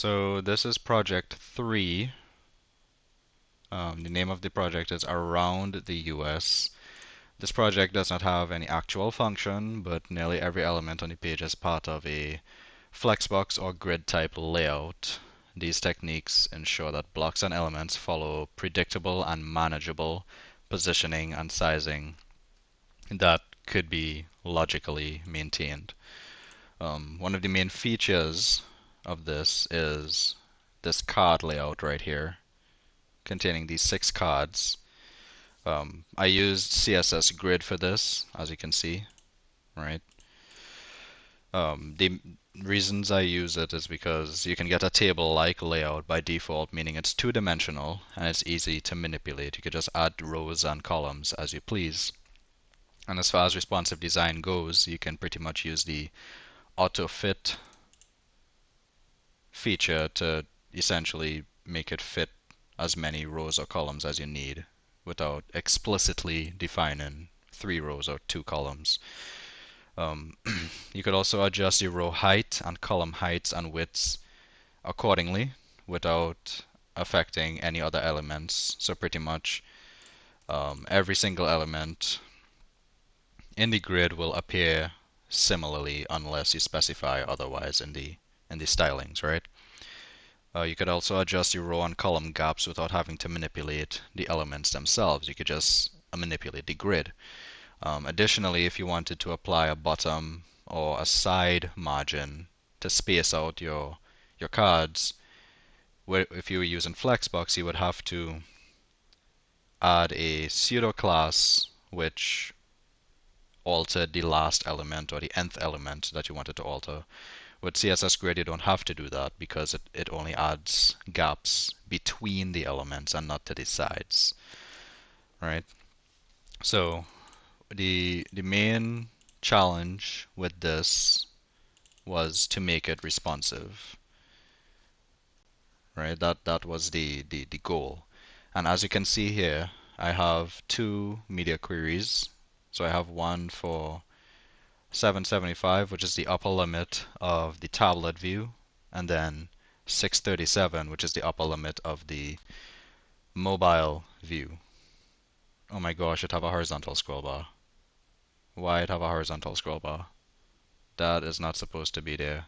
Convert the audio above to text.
So this is project 3. The name of the project is Around the US. This project does not have any actual function, but nearly every element on the page is part of a flexbox or grid type layout. These techniques ensure that blocks and elements follow predictable and manageable positioning and sizing that could be logically maintained. One of the main features of this is this card layout right here, containing these 6 cards. I used CSS Grid for this, as you can see, right? The reasons I use it is because you can get a table-like layout by default, meaning it's two-dimensional and it's easy to manipulate. You could just add rows and columns as you please. And as far as responsive design goes, you can pretty much use the auto fit feature to essentially make it fit as many rows or columns as you need without explicitly defining 3 rows or 2 columns. You could also adjust your row height and column heights and widths accordingly without affecting any other elements. So pretty much every single element in the grid will appear similarly unless you specify otherwise in the stylings, right? You could also adjust your row and column gaps without having to manipulate the elements themselves. You could just manipulate the grid. Additionally, if you wanted to apply a bottom or a side margin to space out your cards, if you were using Flexbox, you would have to add a pseudo class which altered the last element or the nth element that you wanted to alter. With CSS Grid, you don't have to do that because it only adds gaps between the elements and not to the sides, right? So the main challenge with this was to make it responsive, right? That was the goal. And as you can see here, I have 2 media queries. So I have one for 775, which is the upper limit of the tablet view, and then 637, which is the upper limit of the mobile view. Oh my gosh, it have a horizontal scroll bar. Why it have a horizontal scroll bar? That is not supposed to be there.